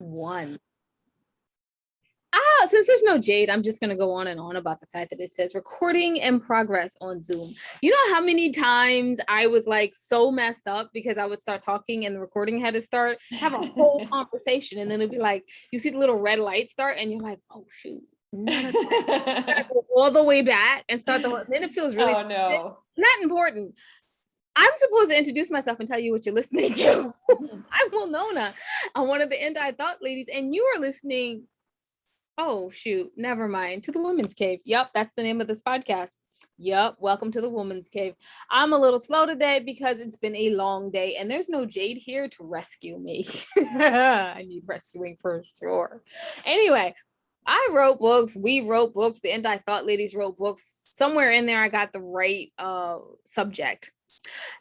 One. Since there's no Jade, I'm just going to go on and on about the fact that it says recording in progress on Zoom. You know how many times I was like so messed up because I would start talking and the recording had to start, have a whole conversation. And then it'd be like, you see the little red light start and you're like, oh, shoot. None of that. Gotta go all the way back and start the whole, then it feels really not important. I'm supposed to introduce myself and tell you what you're listening to. I'm Winona. I'm one of the End I Thought ladies, and you are listening. Oh, shoot. Never mind. To the Women's Cave. Yep. That's the name of this podcast. Yep. Welcome to the Women's Cave. I'm a little slow today because it's been a long day and there's no Jade here to rescue me. I need rescuing for sure. Anyway, I wrote books. We wrote books. The End I Thought ladies wrote books. Somewhere in there, I got the right subject.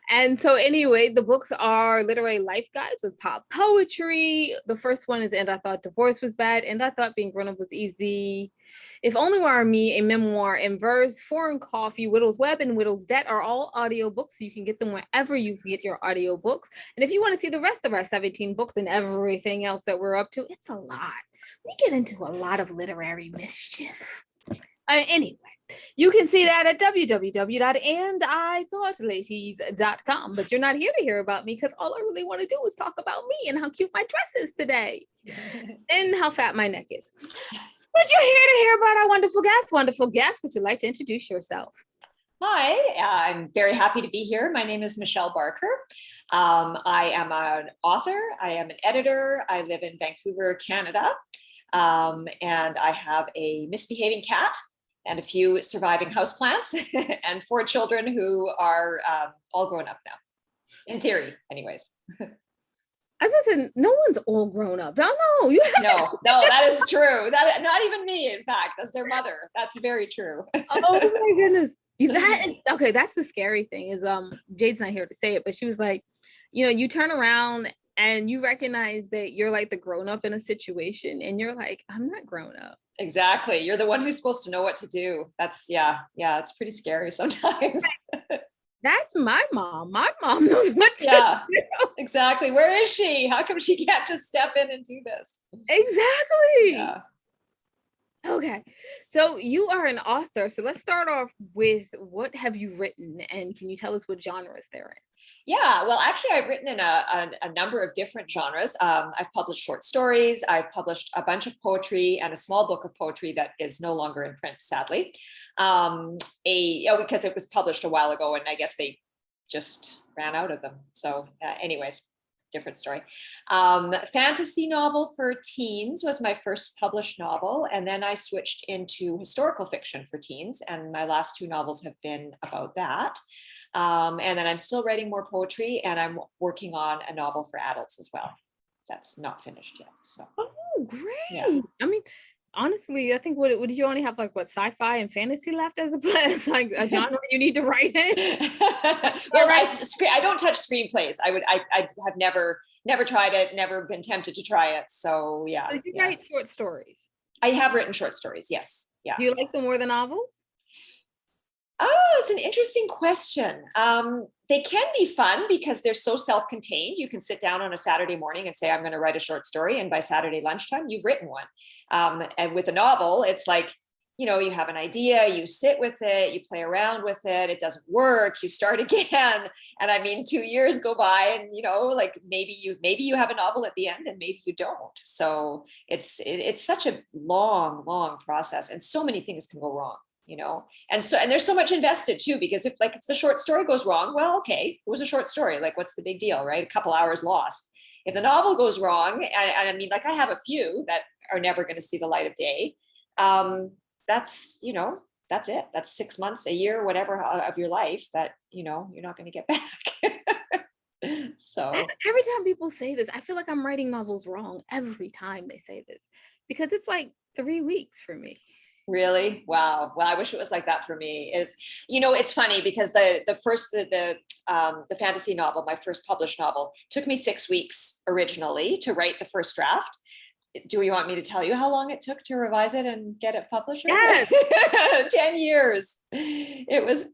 And so anyway, the books are literary life guides with pop poetry. The first one is And I Thought Divorce Was Bad. And I Thought Being Grown Up Was Easy. If Only Were Me, a memoir in verse. Foreign Coffee, Whittle's Web, and Whittle's Debt are all audiobooks. So you can get them wherever you get your audiobooks. And if you want to see the rest of our 17 books and everything else that we're up to, it's a lot. We get into a lot of literary mischief. Anyway, you can see that at www.andithoughladies.com. But you're not here to hear about me because all I really want to do is talk about me and how cute my dress is today and how fat my neck is. But you're here to hear about our wonderful guest. Wonderful guest, would you like to introduce yourself? Hi, I'm very happy to be here. My name is Michelle Barker. I am an author. I am an editor. I live in Vancouver, Canada. And I have a misbehaving cat and a few surviving houseplants and 4 children who are all grown up now, in theory, anyways. I was going to say, no one's all grown up. No, no, that is true. That not even me, in fact, as their mother. That's very true. Oh my goodness. Okay, that's the scary thing is Jade's not here to say it, but she was like, you turn around and you recognize that you're like the grown up in a situation and you're like, I'm not grown up. Exactly. You're the one who's supposed to know what to do. That's it's pretty scary sometimes. That's my mom. My mom knows what to do. Exactly. Where is she? How come she can't just step in and do this? Exactly. Yeah. Okay. So you are an author. So let's start off with what have you written and can you tell us what genres they're in? Yeah, well, actually, I've written in a number of different genres. I've published short stories. I've published a bunch of poetry and a small book of poetry that is no longer in print, sadly, because it was published a while ago, and I guess they just ran out of them. So, anyways, different story. Fantasy novel for teens was my first published novel, and then I switched into historical fiction for teens, and my last 2 novels have been about that. And then I'm still writing more poetry and I'm working on a novel for adults as well. That's not finished yet. So. Oh, great. Yeah. I mean, honestly, I think what did you only have like sci-fi and fantasy left as like a genre you need to write in? Well, I don't touch screenplays. I have never tried it, never been tempted to try it. So yeah. So you write short stories? I have written short stories. Yes. Yeah. Do you like them more than novels? Oh, it's an interesting question. They can be fun because they're so self-contained. You can sit down on a Saturday morning and say, I'm going to write a short story. And by Saturday lunchtime, you've written one. And with a novel, it's like, you have an idea, you sit with it, you play around with it. It doesn't work. You start again. And I mean, 2 years go by and, like maybe you have a novel at the end and maybe you don't. So it's such a long, long process. And so many things can go wrong. And there's so much invested too, because if the short story goes wrong, well, okay, it was a short story. Like, what's the big deal, right? A couple hours lost. If the novel goes wrong, and I mean, like I have a few that are never going to see the light of day. That's it. That's 6 months, a year, whatever of your life that, you're not going to get back. So every time people say this, I feel like I'm writing novels wrong every time they say this, because it's like 3 weeks for me. Really? Wow. Well, I wish it was like that for me. It's funny because the fantasy novel, my first published novel, took me 6 weeks originally to write the first draft. Do you want me to tell you how long it took to revise it and get it published? Yes. 10 years. It was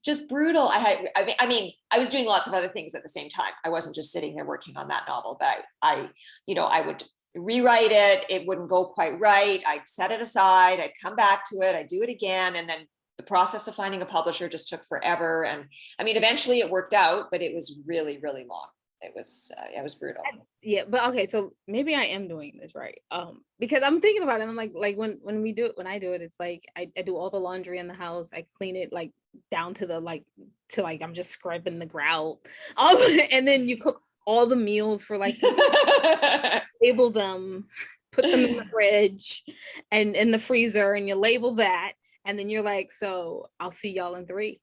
just brutal. I mean, I was doing lots of other things at the same time. I wasn't just sitting there working on that novel, but I would rewrite it. It wouldn't go quite right. I'd set it aside. I'd come back to it. I'd do it again. And then the process of finding a publisher just took forever. And I mean, eventually it worked out, but it was really, really long. It was brutal. Yeah, but okay, so maybe I am doing this right. Because I'm thinking about it. I'm like when we do it, when I do it, it's like I do all the laundry in the house. I clean it like down to the like I'm just scrubbing the grout. And then you cook all the meals for like label them, put them in the fridge and in the freezer, and you label that, and then you're like, so I'll see y'all in 3.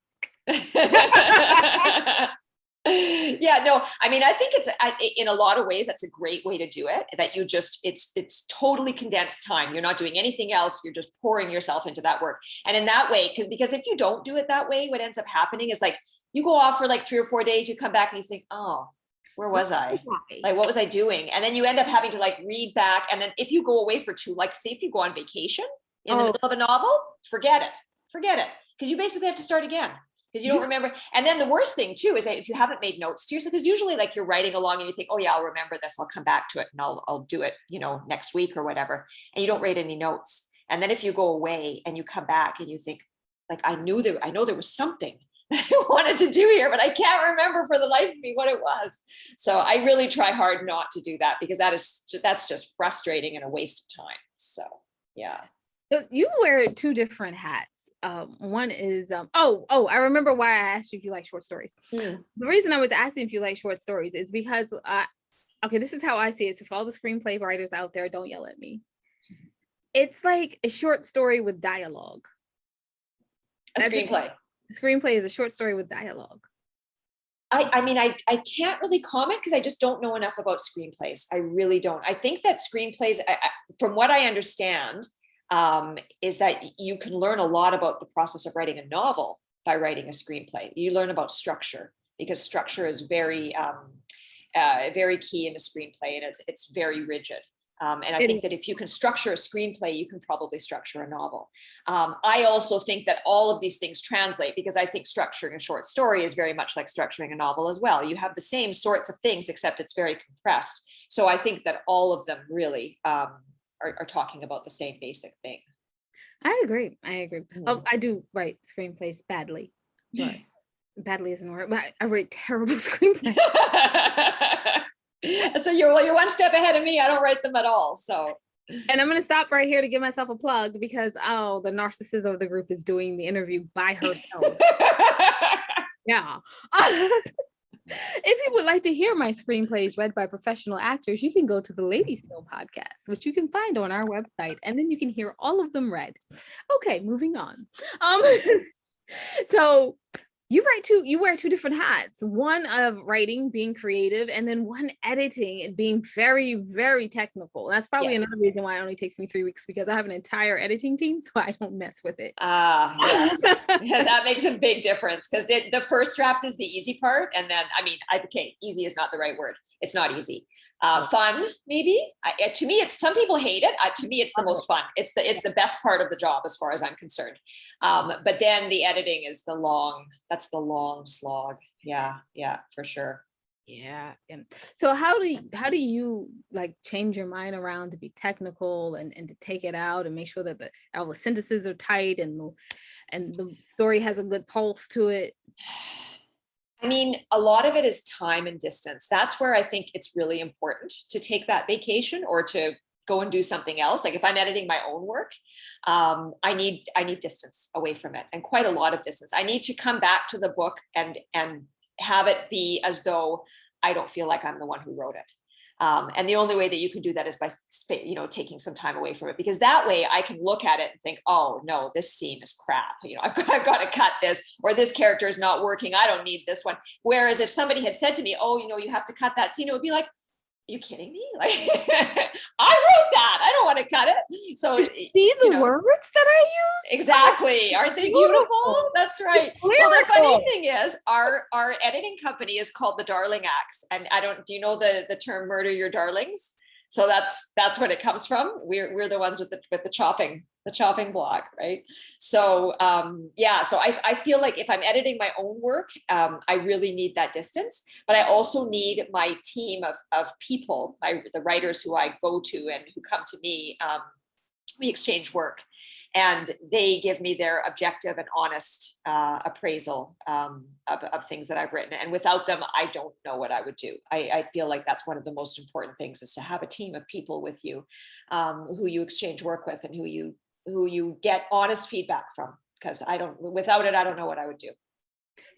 Yeah, no, I mean, I think it's in a lot of ways, that's a great way to do it, that you just, it's totally condensed time. You're not doing anything else. You're just pouring yourself into that work. And in that way, because if you don't do it that way, what ends up happening is like, you go off for like 3 or 4 days, you come back and you think, oh, where was I? Like, what was I doing? And then you end up having to like read back. And then if you go away for like, say if you go on vacation in the middle of a novel, forget it. Because you basically have to start again. Because you don't remember. And then the worst thing too is that if you haven't made notes to yourself, because usually like you're writing along and you think, oh yeah, I'll remember this, I'll come back to it and I'll do it, next week or whatever. And you don't write any notes. And then if you go away and you come back and you think, like, I know there was something that I wanted to do here, but I can't remember for the life of me what it was. So I really try hard not to do that, because that's just frustrating and a waste of time. So yeah. So you wear 2 different hats. One is I remember why I asked you if you like short stories. The reason I was asking if you like short stories is because this is how I see it. So for all the screenplay writers out there, don't yell at me. It's like a short story with dialogue. A screenplay. A screenplay is a short story with dialogue. I mean, I can't really comment because I just don't know enough about screenplays. I really don't. I think that screenplays, from what I understand, is that you can learn a lot about the process of writing a novel by writing a screenplay. You learn about structure, because structure is very, very key in a screenplay, and it's very rigid. And I think that if you can structure a screenplay, you can probably structure a novel. I also think that all of these things translate, because I think structuring a short story is very much like structuring a novel as well. You have the same sorts of things, except it's very compressed. So I think that all of them really are talking about the same basic thing. I agree. Oh, I do write screenplays badly, but badly isn't a word, but I write terrible screenplays. So you're one step ahead of me. I don't write them at all. So, and I'm going to stop right here to give myself a plug, because the narcissist of the group is doing the interview by herself. Yeah. If you would like to hear my screenplays read by professional actors, you can go to the Ladies Tale podcast, which you can find on our website, and then you can hear all of them read. Okay, moving on. So you wear 2 different hats, one of writing, being creative, and then one editing and being very, very technical. That's probably another reason why it only takes me 3 weeks, because I have an entire editing team, so I don't mess with it. Yes. Yeah, that makes a big difference, because the first draft is the easy part. And then, easy is not the right word. It's not easy. Fun, maybe. To me, some people hate it. To me, it's the most fun. It's the best part of the job, as far as I'm concerned. But then the editing is the long slog. Yeah, for sure. Yeah. And so how do you like change your mind around to be technical and to take it out and make sure that all the sentences are tight and the story has a good pulse to it? I mean, a lot of it is time and distance. That's where I think it's really important to take that vacation, or to go and do something else. Like if I'm editing my own work, I need distance away from it, and quite a lot of distance. I need to come back to the book and have it be as though I don't feel like I'm the one who wrote it. And the only way that you can do that is by, taking some time away from it, because that way I can look at it and think, oh no, this scene is crap. I've got to cut this, or this character is not working. I don't need this one. Whereas if somebody had said to me, oh, you have to cut that scene, it would be like, are you kidding me? Like, I wrote that. I don't want to cut it. So see the words that I use? Exactly. Aren't they beautiful? That's right. Well, the funny thing is, our editing company is called the Darling Axe. And do you know the term murder your darlings? So that's what it comes from. We're the ones with the chopping. the chopping block, right? So yeah, so I feel like if I'm editing my own work, I really need that distance, but I also need my team of people, the writers who I go to and who come to me. We exchange work, and they give me their objective and honest appraisal of things that I've written. And without them, I don't know what I would do. I feel like that's one of the most important things, is to have a team of people with you, who you exchange work with, and who you get honest feedback from. Because without it, I don't know what I would do.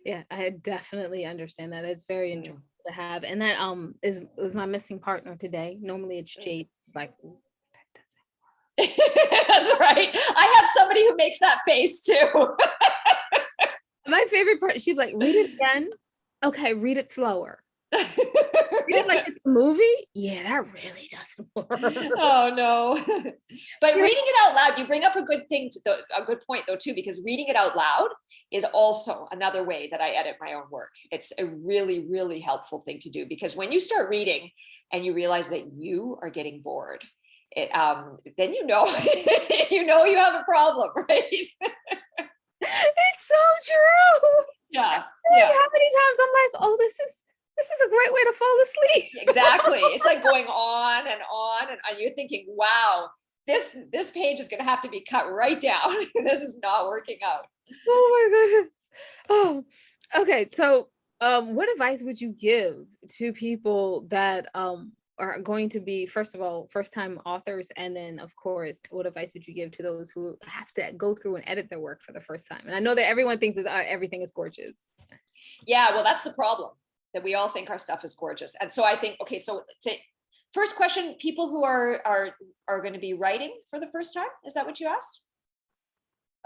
Yeah, I definitely understand that. It's very enjoyable to have. And that is my missing partner today. Normally it's Jade. It's like, ooh, that doesn't. That's right. I have somebody who makes that face too. My favorite part, she'd be like, read it again. Okay, read it slower. Read it like it's a movie. Yeah, that really doesn't work. Oh no. But reading it out loud, you bring up a good point though too, because reading it out loud is also another way that I edit my own work. It's a really, really helpful thing to do, because when you start reading and you realize that you are getting bored, then you know you have a problem, right? It's so true. Yeah. Like, how many times I'm like, oh, this is a great way to fall asleep. Exactly. It's like going on and you're thinking, wow, this page is going to have to be cut right down. This is not working out. Oh my goodness. Oh, okay. So, what advice would you give to people that are going to be, first of all, first-time authors, and then, of course, what advice would you give to those who have to go through and edit their work for the first time? And I know that everyone thinks that everything is gorgeous. Yeah, well, that's the problem, that we all think our stuff is gorgeous. And so I think, okay, so first question, people who are going to be writing for the first time, is that what you asked?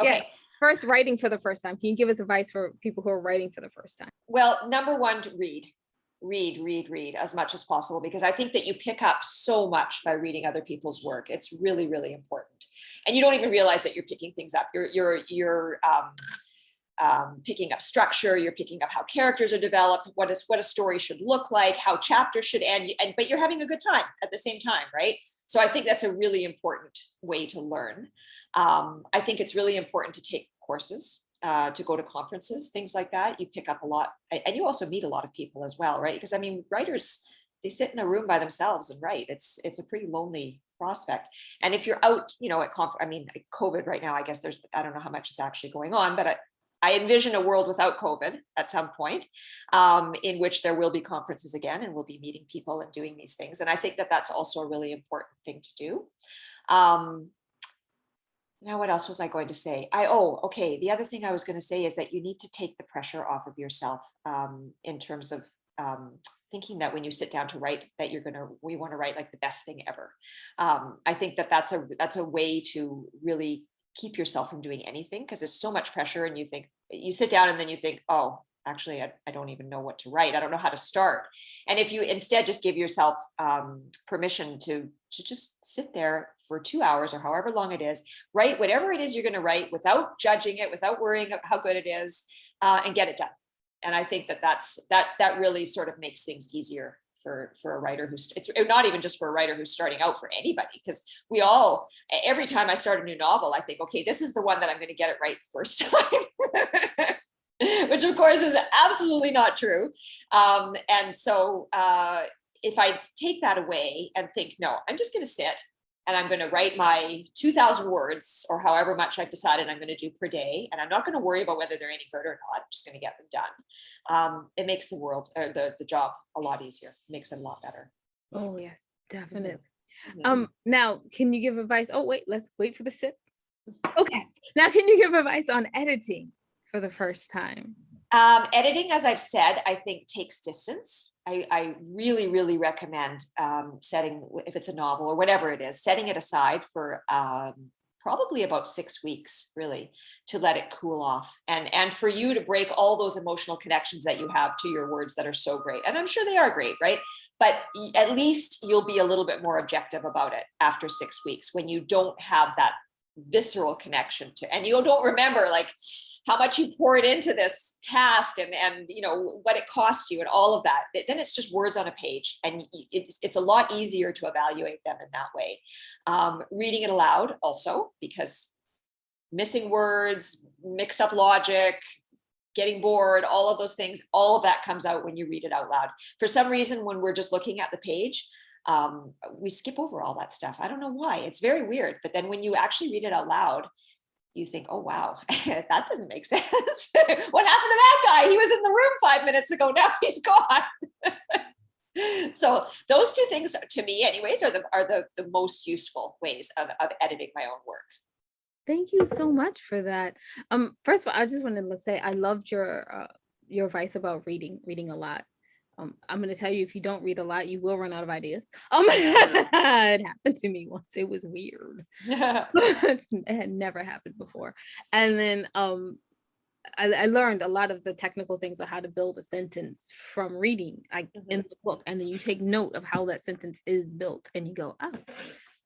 Okay. Yeah. First, writing for the first time. Can you give us advice for people who are writing for the first time? Well, number one, read as much as possible, because I think that you pick up so much by reading other people's work. It's really, really important. And you don't even realize that you're picking things up. You're picking up structure, you're picking up how characters are developed, what a story should look like, how chapters should end, but you're having a good time at the same time, right? So I think that's a really important way to learn. I think it's really important to take courses, to go to conferences, things like that. You pick up a lot, and you also meet a lot of people as well, right? Because I mean, writers, they sit in a room by themselves and write. It's a pretty lonely prospect. And if you're out, at COVID right now, I guess I don't know how much is actually going on, but I envision a world without COVID at some point, in which there will be conferences again, and we'll be meeting people and doing these things. And I think that that's also a really important thing to do. Now, what else was I going to say? Okay. The other thing I was going to say is that you need to take the pressure off of yourself, in terms of thinking that when you sit down to write, that we want to write like the best thing ever. I think that that's a way to really keep yourself from doing anything, because there's so much pressure, and you sit down and then you think, oh, actually, I don't even know what to write. I don't know how to start. And if you instead just give yourself permission to just sit there for 2 hours or however long it is, write whatever it is you're going to write without judging it, without worrying about how good it is, and get it done. And I think that really sort of makes things easier for a writer it's not even just for a writer who's starting out, for anybody, because every time I start a new novel, I think, okay, this is the one that I'm going to get it right the first time. Which of course is absolutely not true. And so if I take that away and think, no, I'm just going to sit and I'm going to write my 2,000 words or however much I've decided I'm going to do per day, and I'm not going to worry about whether they're any good or not. I'm just going to get them done. It makes the world, or the job, a lot easier. It makes it a lot better. Oh yes, definitely. Mm-hmm. Now, can you give advice? Oh wait, let's wait for the sip. Okay. Now, can you give advice on editing for the first time? Editing, as I've said, I think takes distance. I really, really recommend setting, if it's a novel or whatever it is, setting it aside for probably about 6 weeks, really, to let it cool off, and for you to break all those emotional connections that you have to your words that are so great. And I'm sure they are great, right? But at least you'll be a little bit more objective about it after 6 weeks, when you don't have that visceral connection to, and you don't remember like how much you poured into this task and you know what it cost you and all of that, then it's just words on a page, and it's a lot easier to evaluate them in that way. Reading it aloud also, because missing words, mixed up logic, getting bored, all of those things, all of that comes out when you read it out loud. For some reason, when we're just looking at the page, we skip over all that stuff. I don't know why. It's very weird. But then when you actually read it out loud, you think, oh, wow, that doesn't make sense. What happened to that guy? He was in the room 5 minutes ago. Now he's gone. So those two things, to me anyways, are the most useful ways of editing my own work. Thank you so much for that. First of all, I just wanted to say I loved your advice about reading a lot. I'm going to tell you, if you don't read a lot, you will run out of ideas. It happened to me once. It was weird. It had never happened before. And then I learned a lot of the technical things on how to build a sentence from reading, like in the book. And then you take note of how that sentence is built, and you go, oh,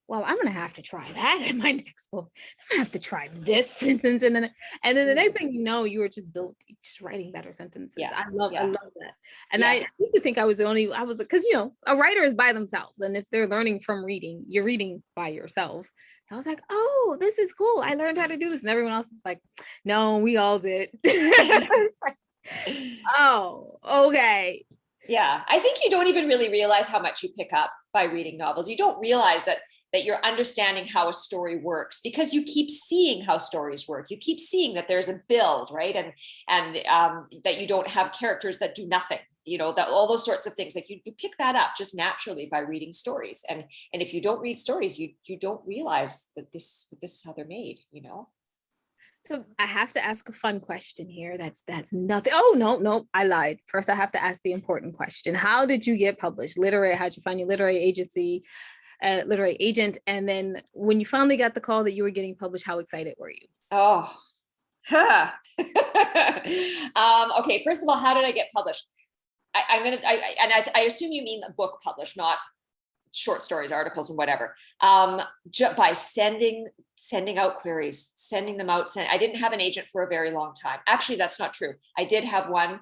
well, I'm gonna have to try that in my next book. I'm gonna have to try this sentence, and then the next thing you know, you were just writing better sentences. Yeah. I love that. And I used to think I was because you know, a writer is by themselves, and if they're learning from reading, you're reading by yourself. So I was like, oh, this is cool. I learned how to do this, and everyone else is like, no, we all did. Oh, okay. Yeah, I think you don't even really realize how much you pick up by reading novels. You don't realize that you're understanding how a story works, because you keep seeing how stories work. You keep seeing that there's a build, right? And that you don't have characters that do nothing, you know, that all those sorts of things. Like you pick that up just naturally by reading stories. And if you don't read stories, you don't realize that this is how they're made, you know? So I have to ask a fun question here. That's nothing. Oh, no, I lied. First, I have to ask the important question. How did you get published? How'd you find your literary agency? Literary agent, and then when you finally got the call that you were getting published, how excited were you? Oh, okay. First of all, how did I get published? I assume you mean a book published, not short stories, articles, and whatever. By sending out queries, sending them out. I didn't have an agent for a very long time. Actually, that's not true. I did have one.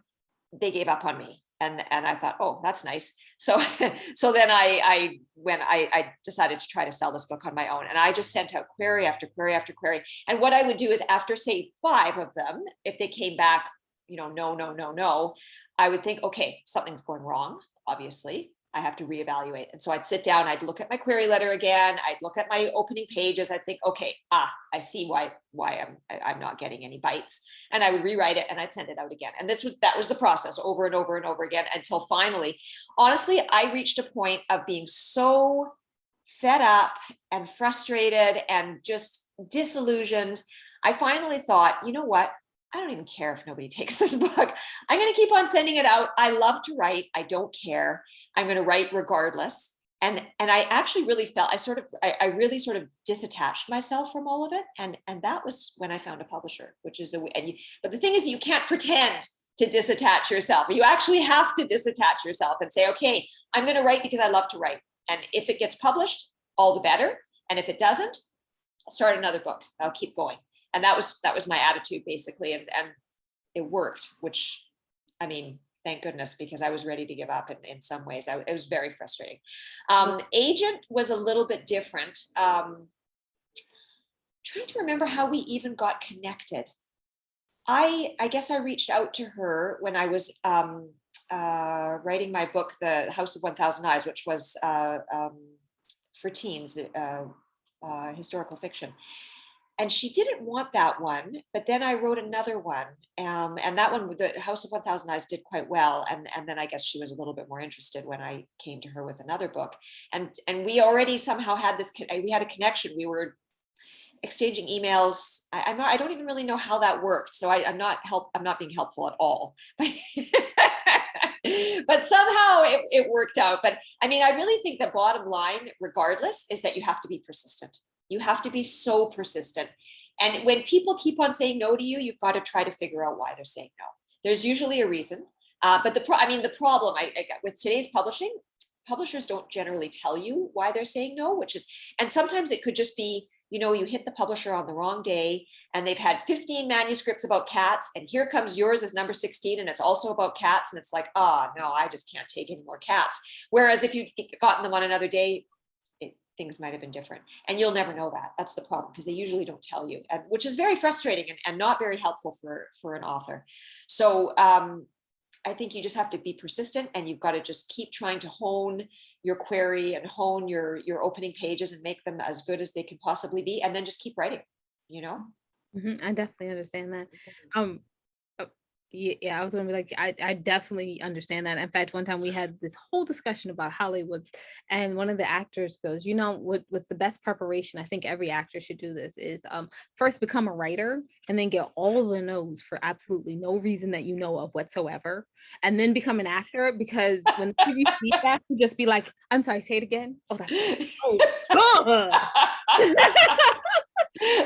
They gave up on me. And I thought, oh, that's nice. So then I decided to try to sell this book on my own. And I just sent out query after query after query. And what I would do is, after say 5 of them, if they came back, you know, no, I would think, okay, something's going wrong. Obviously, I have to reevaluate. And so I'd sit down, I'd look at my query letter again. I'd look at my opening pages. I'd think, okay, I see why I'm not getting any bites. And I would rewrite it and I'd send it out again. And that was the process over and over and over again, until finally, honestly, I reached a point of being so fed up and frustrated and just disillusioned. I finally thought, you know what? I don't even care if nobody takes this book. I'm going to keep on sending it out. I love to write. I don't care. I'm going to write regardless. And I actually really felt, I really sort of disattached myself from all of it. And that was when I found a publisher, which is but the thing is, you can't pretend to disattach yourself. You actually have to disattach yourself and say, okay, I'm going to write because I love to write. And if it gets published, all the better. And if it doesn't, I'll start another book. I'll keep going. And that was my attitude, basically. And it worked, which, I mean, thank goodness, because I was ready to give up in some ways. It was very frustrating. Agent was a little bit different. Trying to remember how we even got connected. I guess I reached out to her when I was writing my book, The House of 1,000 Eyes, which was for teens, historical fiction. And she didn't want that one, but then I wrote another one, and that one, The House of 1,000 Eyes, did quite well. And then I guess she was a little bit more interested when I came to her with another book. And we already somehow had we had a connection. We were exchanging emails. I don't even really know how that worked. So I'm not being helpful at all. But somehow it worked out. But I mean, I really think the bottom line, regardless, is that you have to be persistent. You have to be so persistent. And when people keep on saying no to you, you've got to try to figure out why they're saying no. There's usually a reason. But the problem with today's publishing, publishers don't generally tell you why they're saying no, and sometimes it could just be you hit the publisher on the wrong day and they've had 15 manuscripts about cats, and here comes yours as number 16 and it's also about cats, and it's like, oh no, I just can't take any more cats. Whereas if you gotten them on another day, things might have been different, and you'll never know that. That's the problem, because they usually don't tell you, which is very frustrating and not very helpful for an author. So I think you just have to be persistent, and you've got to just keep trying to hone your query and hone your opening pages and make them as good as they can possibly be, and then just keep writing. I definitely understand that. Yeah, I was gonna be like, I definitely understand that. In fact, one time we had this whole discussion about Hollywood, and one of the actors goes, what's the best preparation? I think every actor should do this, is first become a writer and then get all the no's for absolutely no reason that you know of whatsoever, and then become an actor, because when they give you feedback, you just be like, I'm sorry, say it again. Oh, that's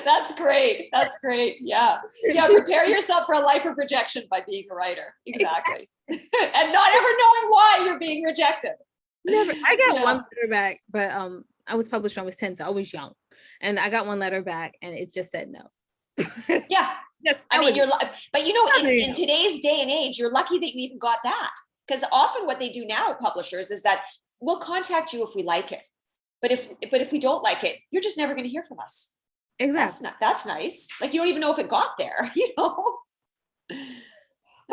That's great. That's great. Yeah. Prepare yourself for a life of rejection by being a writer. Exactly. And not ever knowing why you're being rejected. Never. I got one letter back, but I was published when I was 10, so I was young, and I got one letter back and it just said no. Yeah. Yes, I mean, but in today's day and age, you're lucky that you even got that, because often what they do now, publishers, is that we'll contact you if we like it. But if we don't like it, you're just never going to hear from us. Exactly. That's nice. Like, you don't even know if it got there,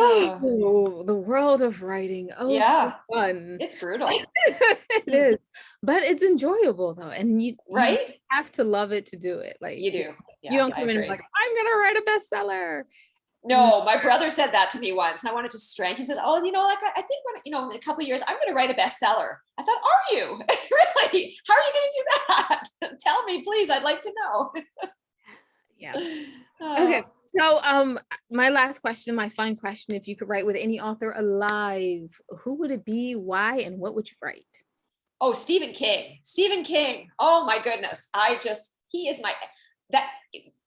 Oh, the world of writing. Oh, yeah. So fun. It's brutal. It is. But it's enjoyable though. And you have to love it to do it. Like, you do. Yeah, you don't come in like, I'm gonna write a bestseller. No, my brother said that to me once, and I wanted to strangle. He said, "Oh, I think when in a couple of years, I'm going to write a bestseller." I thought, "Are you really? How are you going to do that? Tell me, please. I'd like to know." Yeah. Okay. So, my last question, my fun question: if you could write with any author alive, who would it be? Why? And what would you write? Oh, Stephen King. Stephen King. Oh my goodness. He is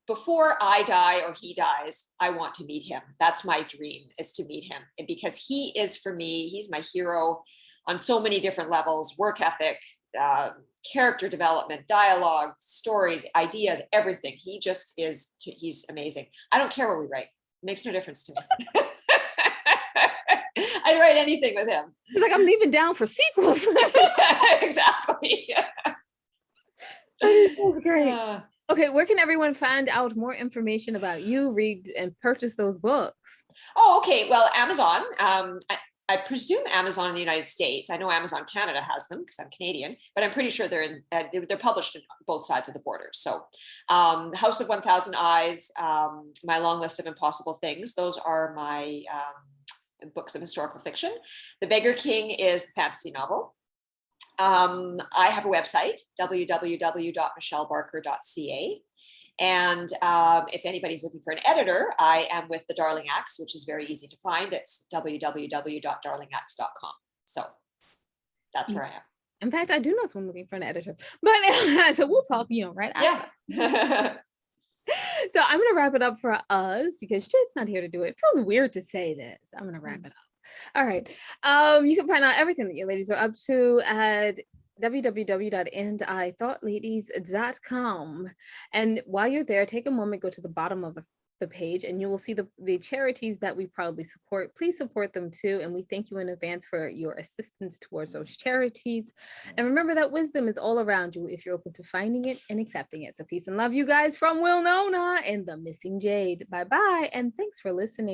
before I die or he dies, I want to meet him. That's my dream, is to meet him, because he is, for me, he's my hero on so many different levels: work ethic, character development, dialogue, stories, ideas, everything. He just is, he's amazing. I don't care what we write. It makes no difference to me. I'd write anything with him. He's like, I'm even down for sequels. Exactly. That's great. Okay, where can everyone find out more information about you, read and purchase those books? Oh, okay. Well, Amazon. I presume Amazon in the United States. I know Amazon Canada has them because I'm Canadian, but I'm pretty sure they're published in both sides of the border. So, House of 1,000 Eyes, My Long List of Impossible Things. Those are my books of historical fiction. The Beggar King is a fantasy novel. I have a website, www.michellebarker.ca. And if anybody's looking for an editor, I am with The Darling Axe, which is very easy to find. It's www.darlingaxe.com. So that's where I am. In fact, I do know someone looking for an editor, but so we'll talk, right after. Yeah. So I'm going to wrap it up for us, because Jade's not here to do it. It feels weird to say this. I'm going to wrap it up. All right. You can find out everything that you ladies are up to at www.andithoughladies.com. And while you're there, take a moment, go to the bottom of the page, and you will see the charities that we proudly support. Please support them too. And we thank you in advance for your assistance towards those charities. And remember that wisdom is all around you if you're open to finding it and accepting it. So peace and love, you guys, from Will Nona and the Missing Jade. Bye-bye. And thanks for listening.